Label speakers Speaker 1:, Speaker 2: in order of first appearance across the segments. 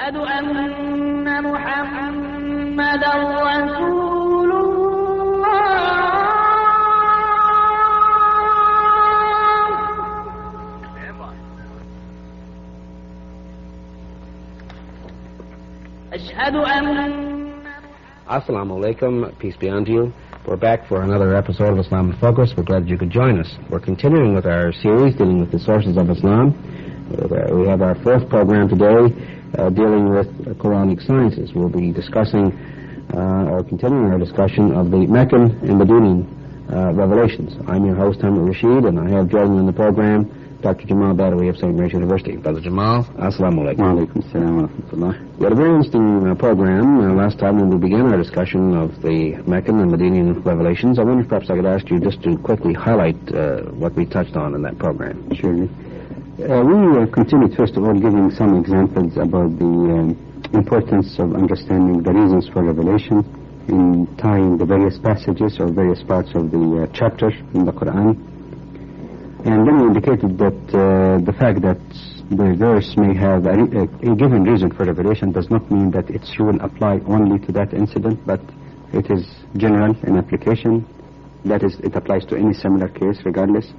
Speaker 1: أشهد أن محمدا رسول الله. أشهد أن
Speaker 2: Assalamu alaikum, peace be unto you. We're back for another episode of Islam in Focus. We're glad you could join us. We're continuing with our series dealing with the sources of Islam. We have our fourth program today dealing with Quranic sciences. We'll be discussing or continuing our discussion of the Meccan and Medinian revelations. I'm your host, Hamid Rashid, and I have joining me on the program Dr. Jamal Badawi of St. Mary's University. Brother Jamal, assalamu alaikum.
Speaker 3: Wa alaikum assalam wa rahmatullah.
Speaker 2: We had a very interesting program last time when we began our discussion of the Meccan and Medinian revelations. I wonder if perhaps I could ask you just to quickly highlight what we touched on in that program.
Speaker 3: Surely. We continued, first of all, giving some examples about the importance of understanding the reasons for revelation in tying the various passages or various parts of the chapter in the Quran. And then we indicated that the fact that the verse may have a given reason for revelation does not mean that its rule apply only to that incident, but it is general in application. That is, it applies to any similar case regardless.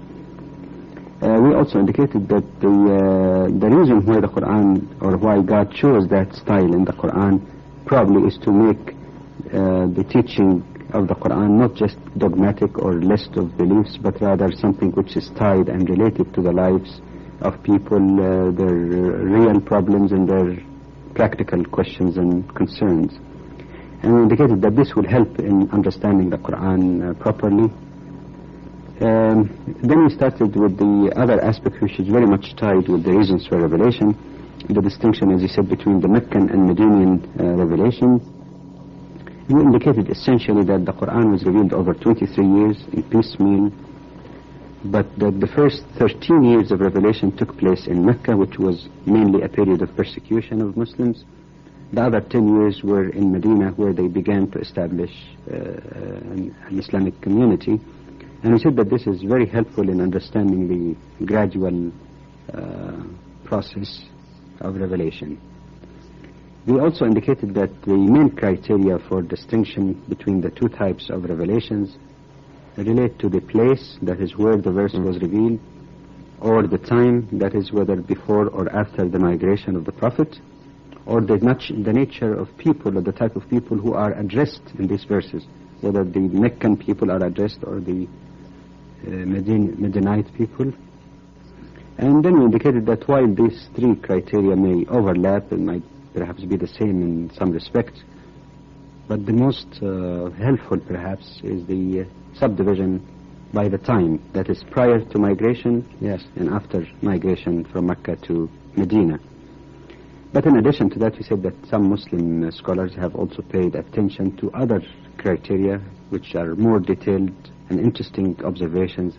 Speaker 3: We also indicated that the reason why the Quran, or why God chose that style in the Quran, probably is to make the teaching of the Quran not just dogmatic or list of beliefs, but rather something which is tied and related to the lives of people, their real problems and their practical questions and concerns. And we indicated that this will help in understanding the Quran properly. Then we started with the other aspect which is very much tied with the reasons for revelation, the distinction, as you said, between the Meccan and Medinian revelation. You indicated essentially that the Quran was revealed over 23 years in piecemeal, but that the first 13 years of revelation took place in Mecca, which was mainly a period of persecution of Muslims. The other 10 years were in Medina, where they began to establish an Islamic community. And we said that this is very helpful in understanding the gradual process of revelation. We also indicated that the main criteria for distinction between the two types of revelations relate to the place, that is where the verse was revealed, or the time, that is whether before or after the migration of the Prophet, or the nature of people, or the type of people who are addressed in these verses, whether the Meccan people are addressed or the Medinite people. And then we indicated that while these three criteria may overlap and might perhaps be the same in some respects, but the most helpful perhaps is the subdivision by the time, that is prior to migration, yes, and after migration from Mecca to Medina. But in addition to that, we said that some Muslim scholars have also paid attention to other criteria which are more detailed and interesting observations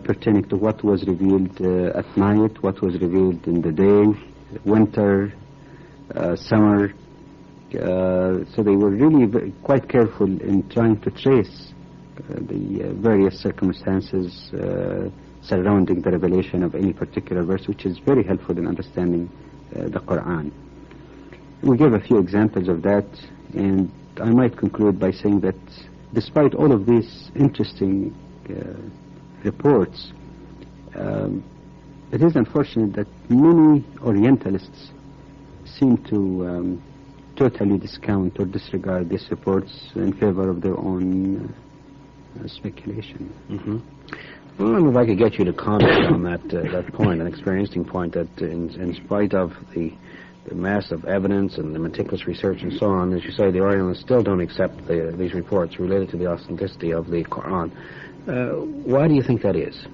Speaker 3: pertaining to what was revealed at night, what was revealed in the day, winter, summer. So they were really quite careful in trying to trace the various circumstances surrounding the revelation of any particular verse, which is very helpful in understanding the Quran. We gave a few examples of that, and I might conclude by saying that despite all of these interesting reports, it is unfortunate that many Orientalists seem to totally discount or disregard these reports in favor of their own speculation.
Speaker 2: Mm-hmm. Well, if I could get you to comment on that point, an experiencing point, that in spite of the mass of evidence and the meticulous research and so on, as you say, the Orientalists still don't accept these reports related to the authenticity of the Quran. Why do you think that is?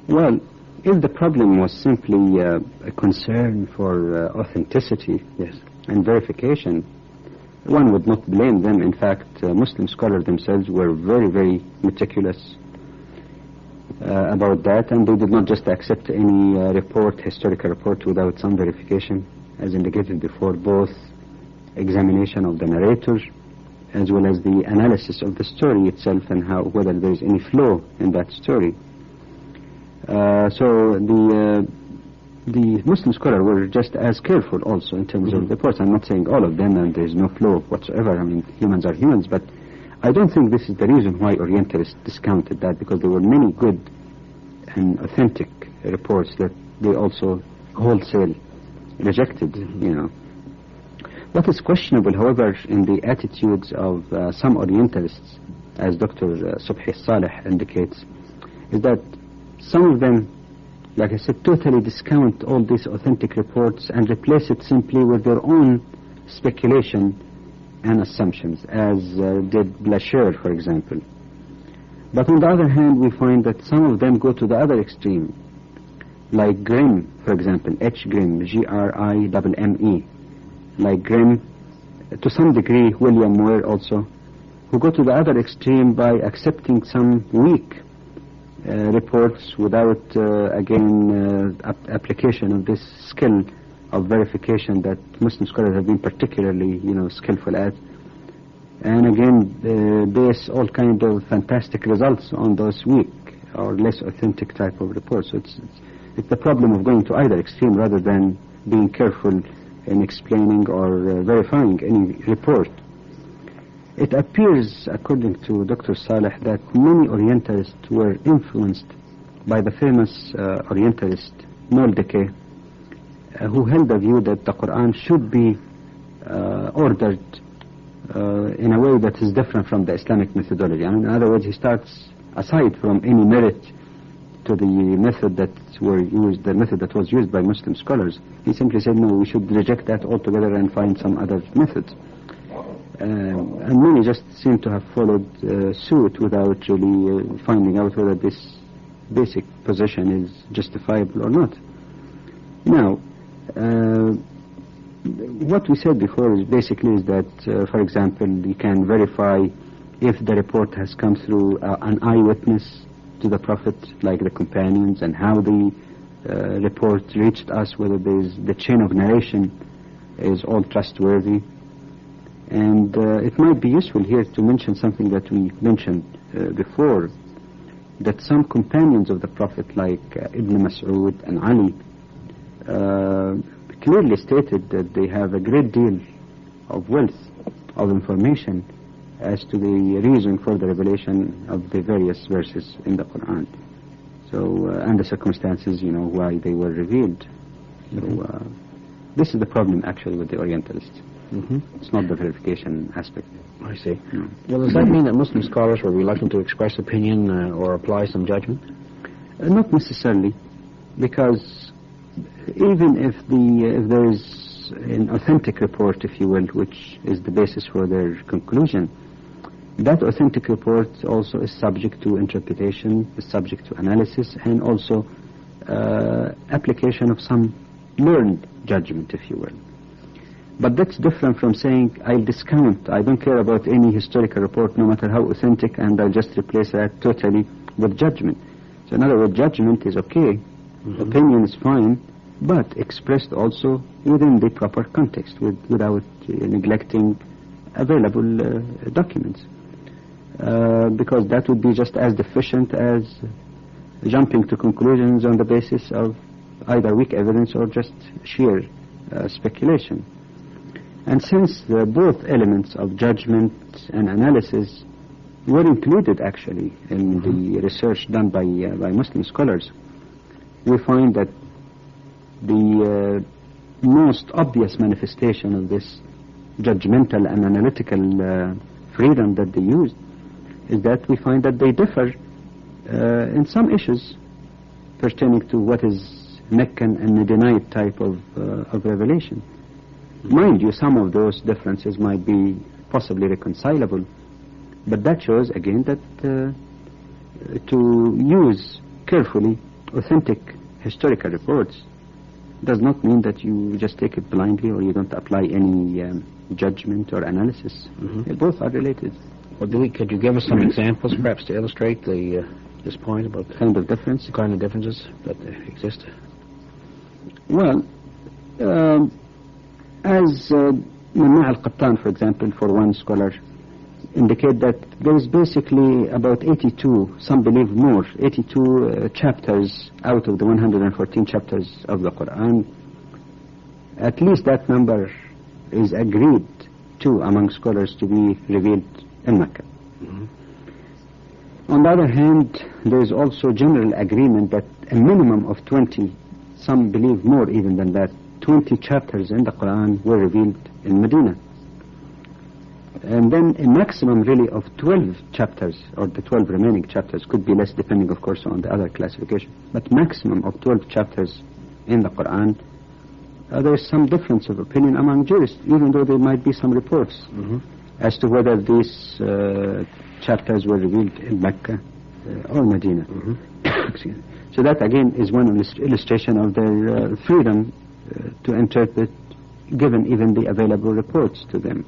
Speaker 3: Well, if the problem was simply a concern for authenticity, yes, and verification, one would not blame them. In fact, Muslim scholars themselves were very, very meticulous about that, and they did not just accept any historical report without some verification, as indicated before, both examination of the narrator as well as the analysis of the story itself and whether there is any flaw in that story. So the Muslim scholars were just as careful also in terms of reports. I'm not saying all of them, and there's no flaw whatsoever. I mean, humans are humans, but I don't think this is the reason why Orientalists discounted that, because there were many good and authentic reports that they also wholesale rejected, you know. What is questionable, however, in the attitudes of some Orientalists, as Dr. Subhi Saleh indicates, is that some of them, like I said, totally discount all these authentic reports and replace it simply with their own speculation and assumptions, as did Blasher, for example. But on the other hand, we find that some of them go to the other extreme, like Grimm, for example, H. Grimm, Grimme, like Grimm, to some degree William Moore also, who go to the other extreme by accepting some weak reports without, application of this skill of verification that Muslim scholars have been particularly, skillful at. And again, base all kind of fantastic results on those weak or less authentic type of reports. So it's the problem of going to either extreme rather than being careful in explaining or verifying any report. It appears, according to Dr. Saleh, that many Orientalists were influenced by the famous Orientalist Moldeke, who held the view that the Quran should be ordered in a way that is different from the Islamic methodology. I mean, in other words, he starts, aside from any merit to the method that was used by Muslim scholars, he simply said, no, we should reject that altogether and find some other method. And many just seem to have followed suit without really finding out whether this basic position is justifiable or not. Now, what we said before is that, for example, you can verify if the report has come through an eyewitness to the Prophet, like the companions, and how the report reached us, whether the chain of narration is all trustworthy. And it might be useful here to mention something that we mentioned before, that some companions of the Prophet, like Ibn Mas'ud and Ali, clearly stated that they have a great deal of wealth of information as to the reason for the revelation of the various verses in the Quran. So, and the circumstances, why they were revealed. So, this is the problem actually with the Orientalists. It's not the verification aspect.
Speaker 2: I see. Well, does that mean that Muslim scholars were reluctant to express opinion or apply some judgment?
Speaker 3: Not necessarily, because even if there is an authentic report, if you will, which is the basis for their conclusion, that authentic report also is subject to interpretation, is subject to analysis, and also application of some learned judgment, if you will. But that's different from saying, I'll discount, I don't care about any historical report, no matter how authentic, and I'll just replace that totally with judgment. So in other words, judgment is okay, opinion is fine, but expressed also within the proper context, without neglecting available documents. Because that would be just as deficient as jumping to conclusions on the basis of either weak evidence or just sheer speculation. And since both elements of judgment and analysis were included actually in the research done by Muslim scholars, we find that the most obvious manifestation of this judgmental and analytical freedom that they used is that we find that they differ in some issues pertaining to what is Meccan and Medinite type of revelation. Mind you, some of those differences might be possibly reconcilable, but that shows again that to use carefully authentic historical reports does not mean that you just take it blindly or you don't apply any judgment or analysis. Both are related.
Speaker 2: Well, could you give us some examples, perhaps, to illustrate this point about the
Speaker 3: kind of difference,
Speaker 2: the kind of differences that exist?
Speaker 3: Well, as Mamnu al-Qattan, for example, for one scholar, indicate that there is basically about 82, some believe more, 82 chapters out of the 114 chapters of the Quran. At least that number is agreed to among scholars to be revealed in Mecca. On the other hand, there is also general agreement that a minimum of 20, some believe more even than that, 20 chapters in the Quran were revealed in Medina. And then a maximum really of 12 chapters, or the 12 remaining chapters, could be less depending of course on the other classification, but maximum of 12 chapters in the Quran. There is some difference of opinion among jurists, even though there might be some reports as to whether these chapters were revealed in Mecca or Medina. So that again is one illustration of their freedom to interpret, given even the available reports to them.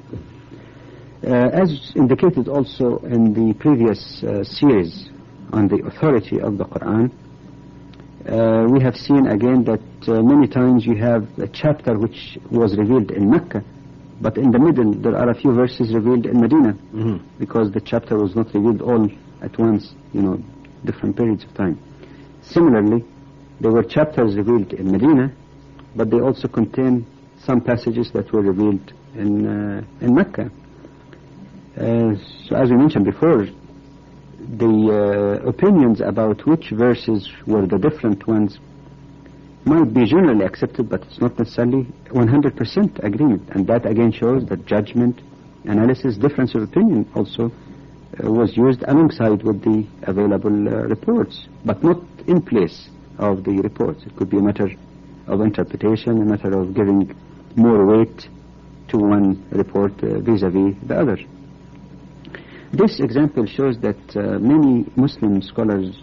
Speaker 3: As indicated also in the previous series on the authority of the Quran, we have seen again that many times you have a chapter which was revealed in Mecca, but in the middle there are a few verses revealed in Medina, because the chapter was not revealed all at once, different periods of time. Similarly, there were chapters revealed in Medina, but they also contain some passages that were revealed in Mecca. So as we mentioned before, the opinions about which verses were the different ones might be generally accepted, but it's not necessarily 100% agreement. And that again shows that judgment, analysis, difference of opinion also was used alongside with the available reports, but not in place of the reports. It could be a matter of interpretation, a matter of giving more weight to one report vis-a-vis the other. This example shows that many Muslim scholars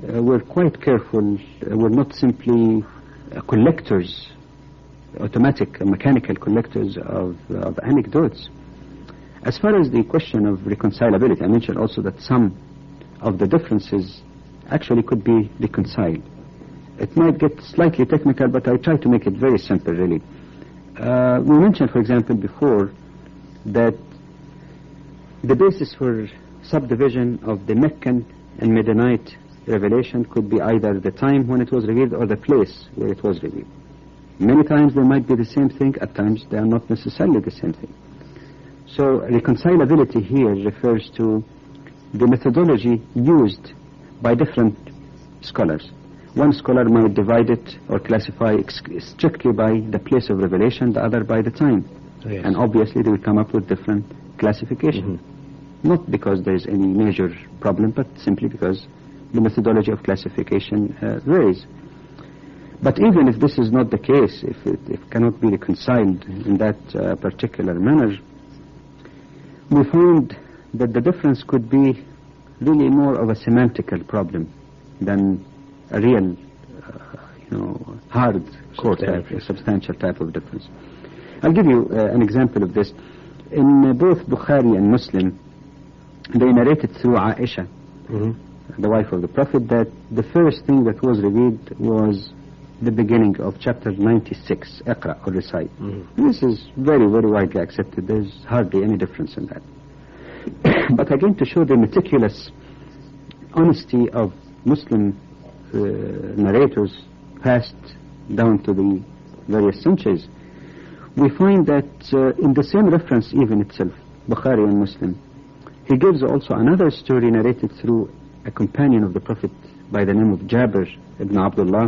Speaker 3: were quite careful, were not simply collectors, automatic, mechanical collectors of anecdotes. As far as the question of reconcilability, I mentioned also that some of the differences actually could be reconciled. It might get slightly technical, but I try to make it very simple, really. We mentioned, for example, before that the basis for subdivision of the Meccan and Medinite revelation could be either the time when it was revealed or the place where it was revealed. Many times they might be the same thing, at times they are not necessarily the same thing. So reconcilability here refers to the methodology used by different scholars. One scholar might divide it or classify strictly by the place of revelation, the other by the time.
Speaker 2: Yes.
Speaker 3: And obviously they will come up with different classification. Not because there is any major problem, but simply because the methodology of classification varies. But even if this is not the case, if it cannot be reconciled in that particular manner, we find that the difference could be really more of a semantical problem than a real, hard core type, a substantial type of difference. I'll give you an example of this. In both Bukhari and Muslim, they narrated through Aisha, the wife of the Prophet, that the first thing that was revealed was the beginning of chapter 96, Iqra, or recite. This is very, very widely accepted. There's hardly any difference in that. But again, to show the meticulous honesty of Muslim narrators passed down to the various centuries, we find that in the same reference even itself, Bukhari and Muslim, he gives also another story narrated through a companion of the Prophet by the name of Jabir ibn Abdullah.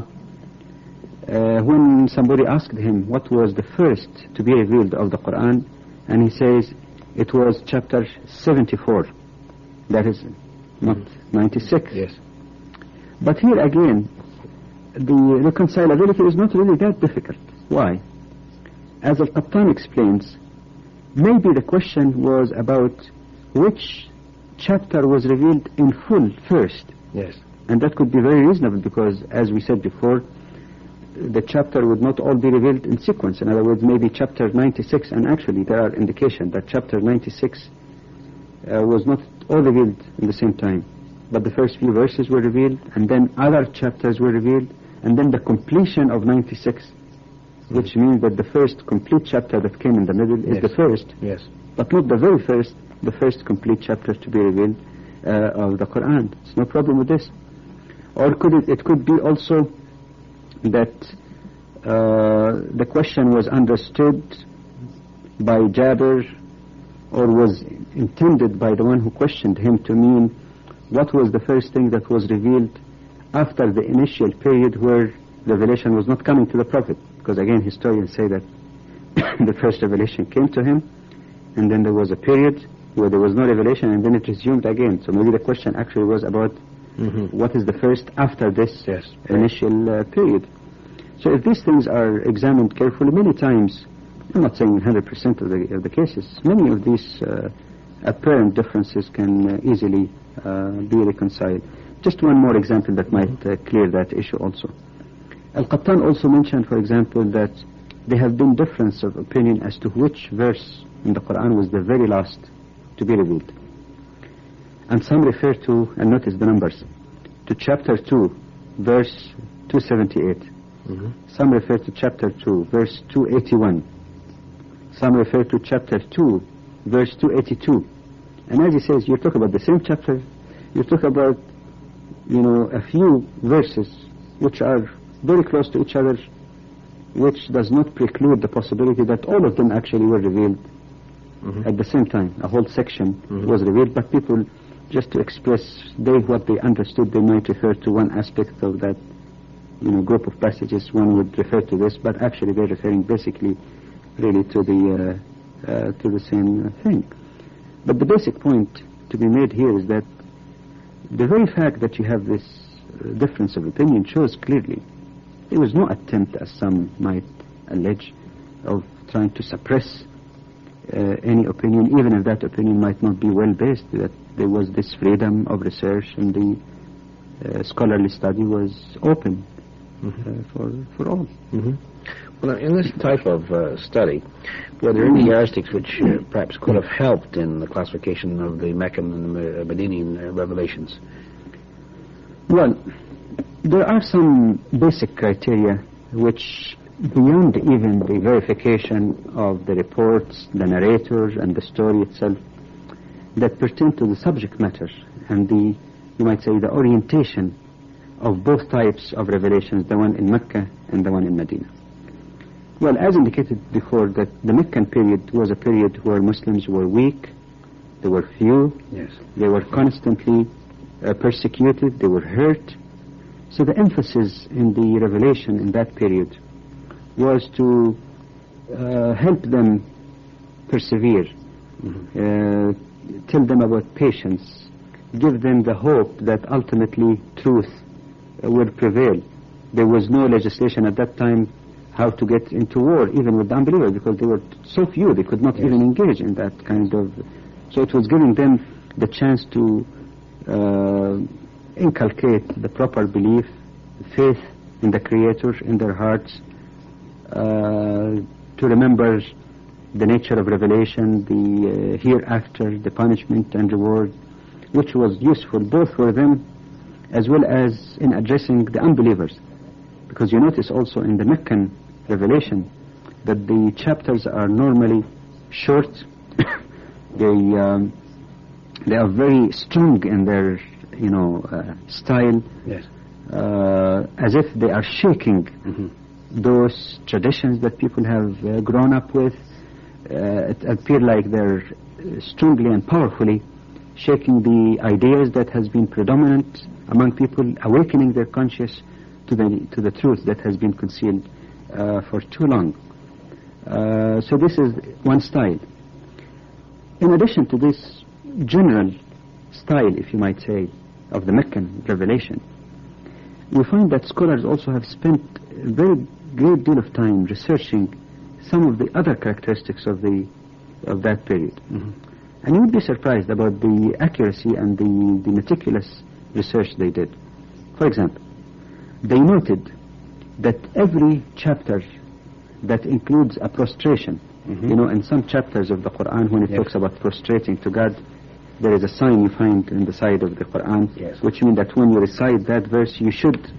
Speaker 3: When somebody asked him what was the first to be revealed of the Quran, and he says it was chapter 74, that is not 96.
Speaker 2: Yes.
Speaker 3: But here again, the reconcilability is not really that difficult. Why? As Al-Qattan explains, maybe the question was about which chapter was revealed in full first.
Speaker 2: Yes.
Speaker 3: And that could be very reasonable because, as we said before, the chapter would not all be revealed in sequence. In other words, maybe chapter 96, and actually there are indications that chapter 96 was not all revealed in the same time. But the first few verses were revealed, and then other chapters were revealed, and then the completion of 96 which means that the first complete chapter that came in the middle is the first, but not the very first, the first complete chapter to be revealed of the Quran. There's no problem with this. Or it could be also that the question was understood by Jabir, or was intended by the one who questioned him to mean what was the first thing that was revealed after the initial period where revelation was not coming to the Prophet. Because again, historians say that the first revelation came to him, and then there was a period where there was no revelation, and then it resumed again. So maybe the question actually was about what is the first after this initial period. So if these things are examined carefully, many times, I'm not saying 100% of the cases, many of these apparent differences can easily be reconciled. Just one more example that might clear that issue also. Al-Qattan also mentioned, for example, that there have been difference of opinion as to which verse in the Quran was the very last to be revealed. And some refer to, and notice the numbers, to chapter 2, verse 278. Some refer to chapter 2, verse 281. Some refer to chapter 2, verse 282. And as he says, you talk about the same chapter, you talk about, a few verses which are very close to each other, which does not preclude the possibility that all of them actually were revealed at the same time. A whole section was revealed, but people, just to express what they understood, they might refer to one aspect of that group of passages. One would refer to this, but actually they're referring basically really to the same thing. But the basic point to be made here is that the very fact that you have this difference of opinion shows clearly there was no attempt, as some might allege, of trying to suppress any opinion, even if that opinion might not be well based, that there was this freedom of research and the scholarly study was open for all.
Speaker 2: Well, in this type of study, were there any yardsticks which perhaps could have helped in the classification of the Meccan and the Medinian revelations?
Speaker 3: Well, there are some basic criteria which, beyond even the verification of the reports, the narrators, and the story itself, that pertain to the subject matter and you might say, the orientation of both types of revelations, the one in Mecca and the one in Medina. Well, as indicated before, that the Meccan period was a period where Muslims were weak, they were few, they were constantly persecuted, they were hurt. So the emphasis in the revelation in that period was to help them persevere, tell them about patience, give them the hope that ultimately truth would prevail. There was no legislation at that time how to get into war, even with the unbelievers, because they were so few, they could not even engage in that kind of... So it was giving them the chance to inculcate the proper belief, faith in the Creator in their hearts, to remember the nature of revelation, the hereafter, the punishment and reward, which was useful both for them as well as in addressing the unbelievers. Because you notice also in the Meccan revelation that the chapters are normally short. They are very strong in their style, as if they are shaking those traditions that people have grown up with. It appears like they're strongly and powerfully shaking the ideas that has been predominant among people, awakening their conscience to the truth that has been concealed for too long. So this is one style. In addition to this general style, if you might say, of the Meccan revelation, we find that scholars also have spent a very great deal of time researching some of the other characteristics of that period. And you would be surprised about the accuracy and the meticulous research they did. For example, they noted that every chapter that includes a prostration, in some chapters of the Quran, when it talks about prostrating to God, there is a sign you find in the side of the Quran, which means that when you recite that verse, you should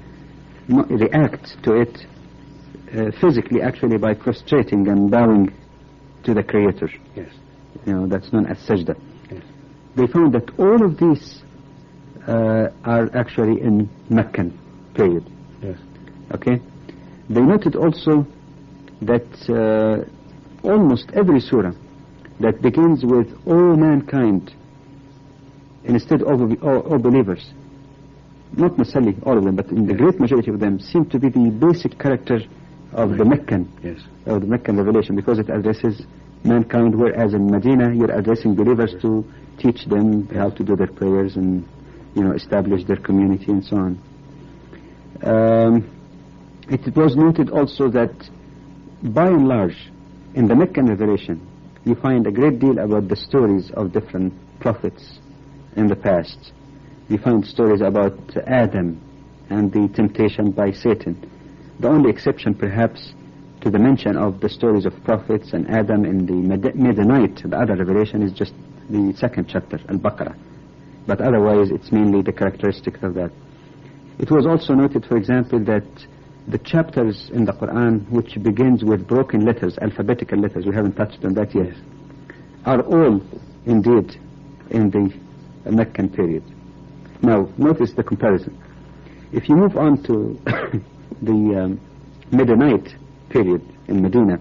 Speaker 3: react to it physically, actually, by prostrating and bowing to the Creator.
Speaker 2: Yes.
Speaker 3: You know, that's known as sajda.
Speaker 2: Yes.
Speaker 3: They found that all of these are actually in Meccan period.
Speaker 2: Yes.
Speaker 3: Okay? They noted also that almost every surah that begins with all mankind instead of all believers, not necessarily all of them, but in the great majority of them, seem to be the basic character of the Meccan, of the Meccan revelation, because it addresses mankind, whereas in Medina you're addressing believers to teach them how to do their prayers and, you know, establish their community and so on. It was noted also that by and large in the Meccan revelation you find a great deal about the stories of different prophets in the past. You find stories about Adam and the temptation by Satan. The only exception perhaps to the mention of the stories of prophets and Adam in the Midianite, the other revelation, is just the second chapter, Al-Baqarah. But otherwise it's mainly the characteristics of that. It was also noted, for example, that the chapters in the Quran which begins with broken letters, alphabetical letters, we haven't touched on that yet, are all indeed in the Meccan period. Now, notice the comparison. If you move on to the Midianite period in Medina,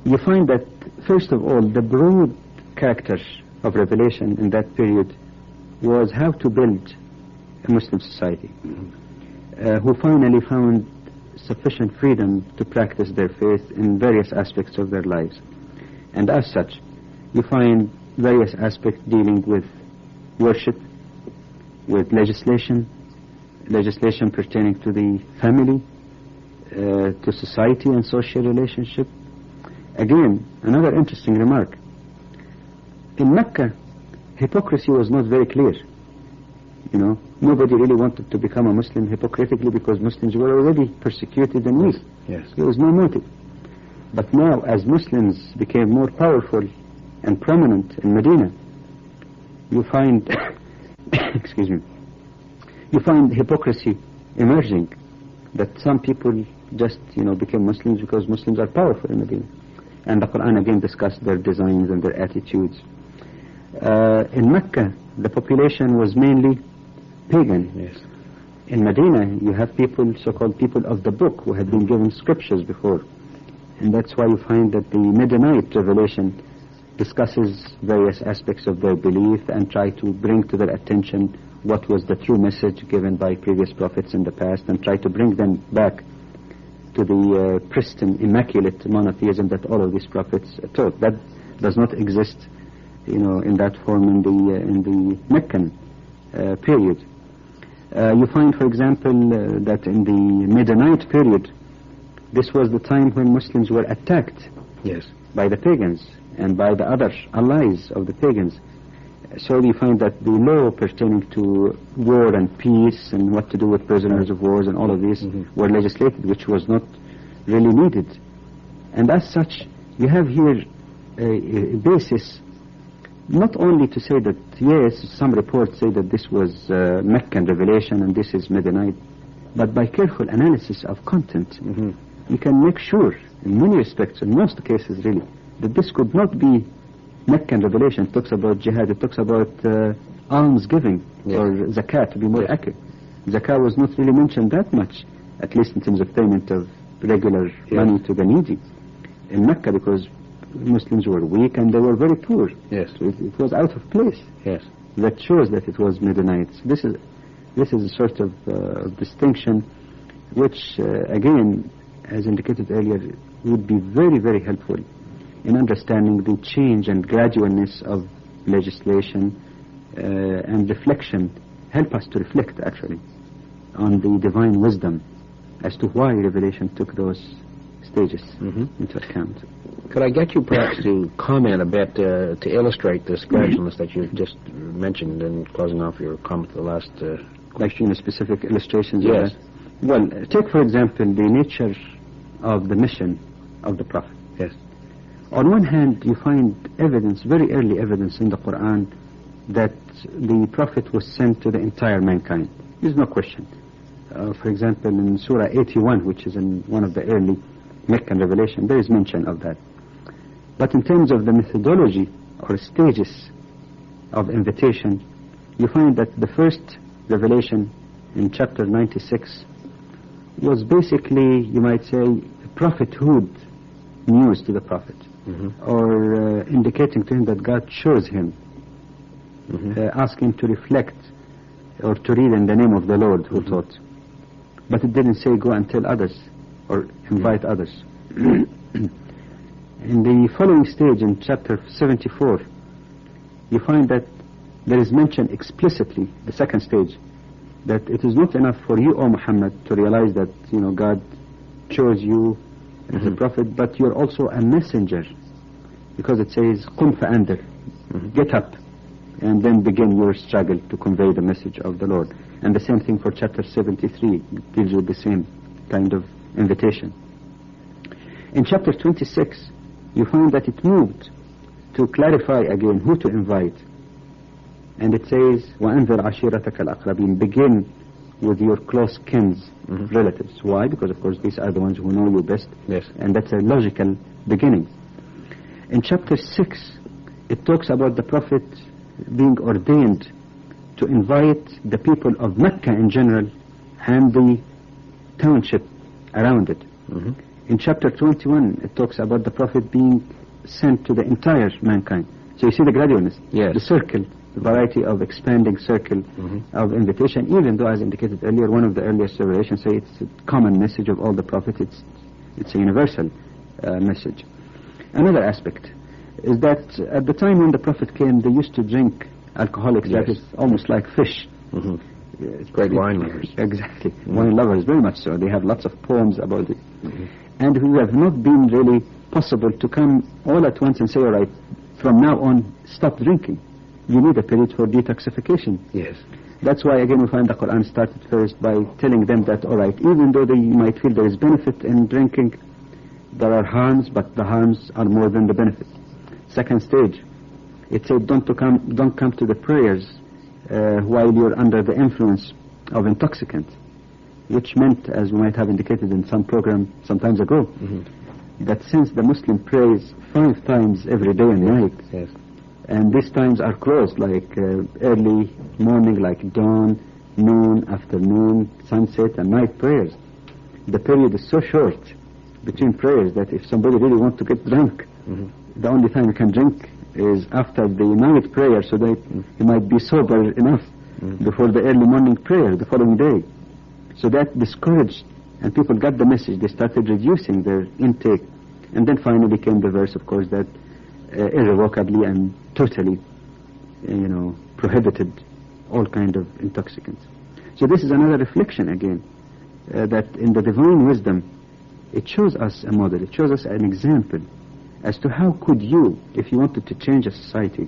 Speaker 3: you find that, first of all, the broad character of revelation in that period was how to build a Muslim society, who finally found sufficient freedom to practice their faith in various aspects of their lives. And as such, you find various aspects dealing with worship, with legislation pertaining to the family, to society and social relationship. Again, another interesting remark. In Mecca, hypocrisy was not very clear. You know, nobody really wanted to become a Muslim hypocritically because Muslims were already persecuted and weak.
Speaker 2: Yes.
Speaker 3: There was no motive. But now, as Muslims became more powerful and prominent in Medina, you find, excuse me, you find hypocrisy emerging, that some people just, you know, became Muslims because Muslims are powerful in Medina. And the Quran again discussed their designs and their attitudes. In Mecca, the population was mainly pagan.
Speaker 2: Yes.
Speaker 3: In Medina, you have people, so-called people of the book, who had been given scriptures before. And that's why you find that the Midianite revelation discusses various aspects of their belief and try to bring to their attention what was the true message given by previous prophets in the past, and try to bring them back to the pristine, immaculate monotheism that all of these prophets taught. That does not exist, you know, in that form in the Meccan period. You find, for example, that in the Midianite period, this was the time when Muslims were attacked,
Speaker 2: yes,
Speaker 3: by the pagans and by the other allies of the pagans. So you find that the law pertaining to war and peace and what to do with prisoners of wars and all of these were legislated, which was not really needed. And as such, you have here a basis not only to say that, yes, some reports say that this was Meccan revelation and this is Midianite, but by careful analysis of content, you can make sure, in many respects, in most cases really, that this could not be Meccan revelation. It talks about jihad, it talks about alms giving, or zakat, to be more accurate. Zakat was not really mentioned that much, at least in terms of payment of regular money to the needy in Mecca, because Muslims were weak and they were very poor.
Speaker 2: Yes.
Speaker 3: So it was out of place.
Speaker 2: Yes.
Speaker 3: That shows that it was Midianites. This is a sort of distinction which, again, as indicated earlier, would be very, very helpful in understanding the change and gradualness of legislation and reflection. Help us to reflect, actually, on the divine wisdom as to why revelation took those stages into account.
Speaker 2: Could I get you perhaps to comment a bit to illustrate this gradualness that you just mentioned in closing off your comment to the last
Speaker 3: question? Specific illustrations?
Speaker 2: Yes.
Speaker 3: Well, take for example the nature of the mission of the Prophet.
Speaker 2: Yes.
Speaker 3: On one hand, you find evidence, very early evidence in the Quran, that the Prophet was sent to the entire mankind. There's no question. For example, in Surah 81, which is in one of the early Meccan revelation, there is mention of that. But in terms of the methodology or stages of invitation, you find that the first revelation in chapter 96 was basically, you might say, prophethood news to the prophet, or indicating to him that God chose him, asking him to reflect or to read in the name of the Lord who taught. But it didn't say go and tell others or invite others. In the following stage, in chapter 74, you find that there is mention explicitly, the second stage, that it is not enough for you, O Muhammad, to realize that God chose you as a prophet, but you're also a messenger, because it says قُمْ فَأَنذِرْ, get up and then begin your struggle to convey the message of the Lord. And the same thing for chapter 73, deals with the same kind of invitation. In chapter 26, you find that it moved to clarify again who to invite. And it says, وَأَنذِرْ عَشِيرَتَكَ الْأَقْرَبِينَ, begin with your close kins, relatives. Why? Because of course these are the ones who know you best.
Speaker 2: Yes.
Speaker 3: And that's a logical beginning. In chapter 6, it talks about the Prophet being ordained to invite the people of Mecca in general and the township around it. In chapter 21, it talks about the Prophet being sent to the entire mankind. So you see the gradualness, the circle, the variety of expanding circle of invitation, even though, as indicated earlier, one of the earliest revelations say it's a common message of all the prophets. It's a universal message. Another aspect is that at the time when the Prophet came, they used to drink alcoholic status almost like fish.
Speaker 2: It's great wine lovers.
Speaker 3: Exactly. Wine lovers, very much so. They have lots of poems about it. And who have not been really possible to come all at once and say, all right, from now on, stop drinking. You need a period for detoxification.
Speaker 2: Yes.
Speaker 3: That's why, again, we find the Quran started first by telling them that, all right, even though they might feel there is benefit in drinking, there are harms, but the harms are more than the benefit. Second stage, it said don't come to the prayers while you're under the influence of intoxicant, which meant, as we might have indicated in some program some times ago, that since the Muslim prays 5 times every day and night, and these times are closed, like early morning, like dawn, noon, afternoon, sunset, and night prayers, the period is so short between prayers that if somebody really wants to get drunk, the only time you can drink is after the night prayer, so that you might be sober enough before the early morning prayer the following day. So that discouraged, and people got the message. They started reducing their intake, and then finally came the verse, of course, that irrevocably and totally, prohibited all kind of intoxicants. So this is another reflection again, that in the divine wisdom, it shows us a model, it shows us an example as to how could you, if you wanted to change a society,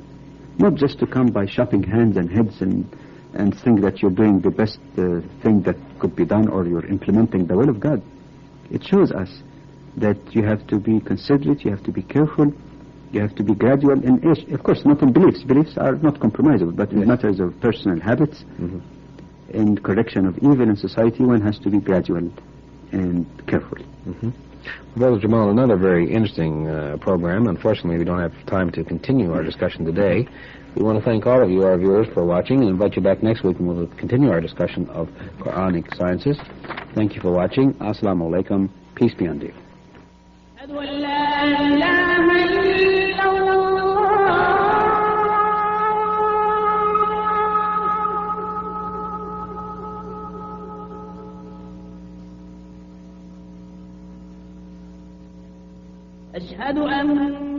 Speaker 3: not just to come by shopping hands and heads and think that you're doing the best thing that could be done, or you're implementing the will of God. It shows us that you have to be considerate, you have to be careful, you have to be gradual in age. Of course, not in beliefs. Beliefs are not compromisable, but in matters of personal habits, in correction of evil in society, one has to be gradual and careful.
Speaker 2: Brother Jamal, another very interesting program. Unfortunately, we don't have time to continue our discussion today. We want to thank all of you, our viewers, for watching, and invite you back next week when we'll continue our discussion of Quranic sciences. Thank you for watching. Assalamu alaikum. Peace be on you.
Speaker 1: أشهد أن